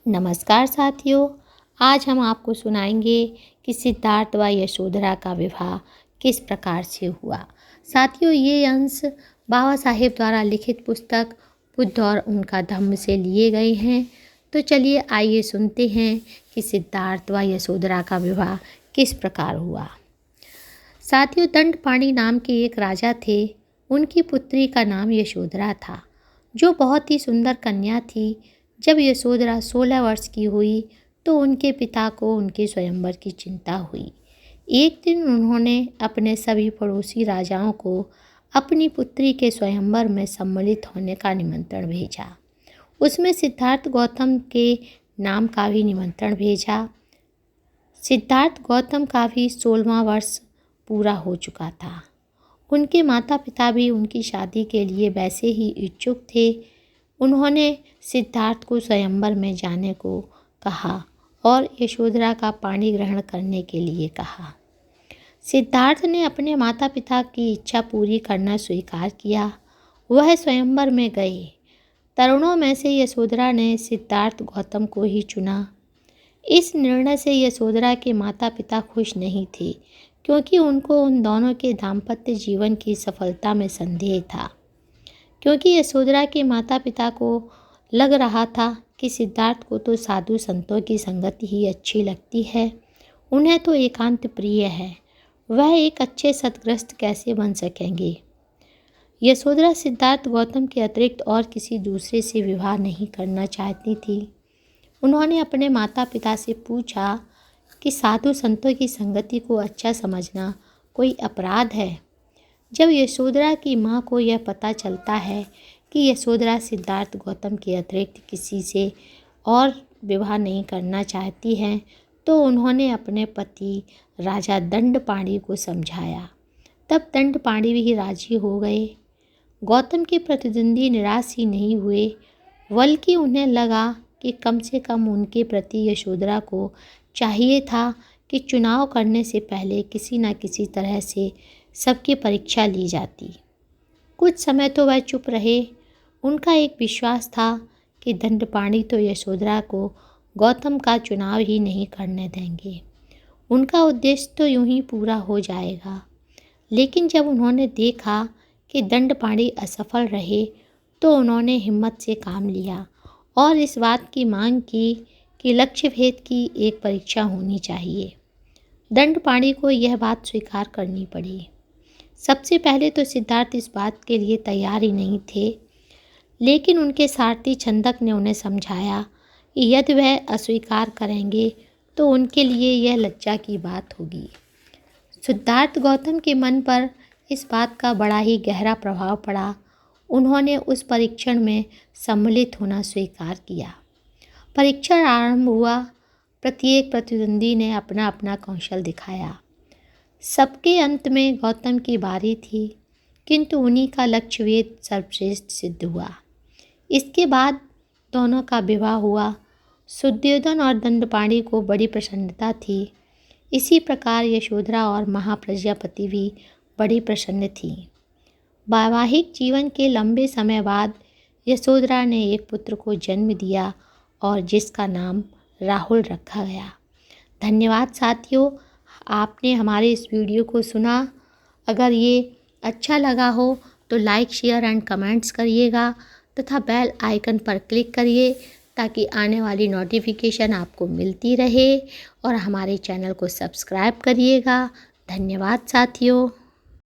नमस्कार साथियों, आज हम आपको सुनाएंगे कि सिद्धार्थ व यशोधरा का विवाह किस प्रकार से हुआ। साथियों, ये अंश बाबा साहेब द्वारा लिखित पुस्तक बुद्ध और उनका धम्म से लिए गए हैं। तो चलिए आइए सुनते हैं कि सिद्धार्थ व यशोधरा का विवाह किस प्रकार हुआ। साथियों, दंडपाणि नाम के एक राजा थे। उनकी पुत्री का नाम यशोधरा था, जो बहुत ही सुंदर कन्या थी। जब यशोधरा 16 वर्ष की हुई तो उनके पिता को उनके स्वयंवर की चिंता हुई। एक दिन उन्होंने अपने सभी पड़ोसी राजाओं को अपनी पुत्री के स्वयंवर में सम्मिलित होने का निमंत्रण भेजा। उसमें सिद्धार्थ गौतम के नाम का भी निमंत्रण भेजा। सिद्धार्थ गौतम का भी 16वां वर्ष पूरा हो चुका था। उनके माता पिता भी उनकी शादी के लिए वैसे ही इच्छुक थे। उन्होंने सिद्धार्थ को स्वयंवर में जाने को कहा और यशोधरा का पाणी ग्रहण करने के लिए कहा। सिद्धार्थ ने अपने माता पिता की इच्छा पूरी करना स्वीकार किया। वह स्वयंवर में गए। तरुणों में से यशोधरा ने सिद्धार्थ गौतम को ही चुना। इस निर्णय से यशोधरा के माता पिता खुश नहीं थे, क्योंकि उनको उन दोनों के दाम्पत्य जीवन की सफलता में संदेह था। क्योंकि यशोधरा के माता पिता को लग रहा था कि सिद्धार्थ को तो साधु संतों की संगति ही अच्छी लगती है, उन्हें तो एकांत प्रिय है, वह एक अच्छे सद्गृहस्थ कैसे बन सकेंगे। यशोधरा सिद्धार्थ गौतम के अतिरिक्त और किसी दूसरे से विवाह नहीं करना चाहती थी। उन्होंने अपने माता पिता से पूछा कि साधु संतों की संगति को अच्छा समझना कोई अपराध है। जब यशोधरा की माँ को यह पता चलता है कि यशोधरा सिद्धार्थ गौतम के अतिरिक्त किसी से और विवाह नहीं करना चाहती हैं, तो उन्होंने अपने पति राजा दंडपाणि को समझाया। तब दंडपाणि भी राजी हो गए। गौतम के प्रतिद्वंदी निराश ही नहीं हुए, बल्कि उन्हें लगा कि कम से कम उनके प्रति यशोधरा को चाहिए था कि चुनाव करने से पहले किसी न किसी तरह से सबकी परीक्षा ली जाती। कुछ समय तो वह चुप रहे। उनका एक विश्वास था कि दंडपाणि तो यशोधरा को गौतम का चुनाव ही नहीं करने देंगे। उनका उद्देश्य तो यूं ही पूरा हो जाएगा। लेकिन जब उन्होंने देखा कि दंडपाणि असफल रहे, तो उन्होंने हिम्मत से काम लिया और इस बात की मांग की कि लक्ष्य भेद की एक परीक्षा होनी चाहिए। दंडपाणि को यह बात स्वीकार करनी पड़ी। सबसे पहले तो सिद्धार्थ इस बात के लिए तैयार ही नहीं थे, लेकिन उनके सारथी छंदक ने उन्हें समझाया कि यदि वह अस्वीकार करेंगे तो उनके लिए यह लज्जा की बात होगी। सिद्धार्थ गौतम के मन पर इस बात का बड़ा ही गहरा प्रभाव पड़ा। उन्होंने उस परीक्षण में सम्मिलित होना स्वीकार किया। परीक्षण आरंभ हुआ। प्रत्येक प्रतिद्वंदी ने अपना अपना कौशल दिखाया। सबके अंत में गौतम की बारी थी, किंतु उन्हीं का लक्ष्य वेद सर्वश्रेष्ठ सिद्ध हुआ। इसके बाद दोनों का विवाह हुआ। शुद्धोधन और दंडपाणि को बड़ी प्रसन्नता थी। इसी प्रकार यशोधरा और महाप्रजापति भी बड़ी प्रसन्न थीं। वैवाहिक जीवन के लंबे समय बाद यशोधरा ने एक पुत्र को जन्म दिया और जिसका नाम राहुल रखा गया। धन्यवाद साथियों, आपने हमारे इस वीडियो को सुना। अगर ये अच्छा लगा हो तो लाइक, शेयर एंड कमेंट्स करिएगा तथा बेल आइकन पर क्लिक करिए, ताकि आने वाली नोटिफिकेशन आपको मिलती रहे, और हमारे चैनल को सब्सक्राइब करिएगा। धन्यवाद साथियों।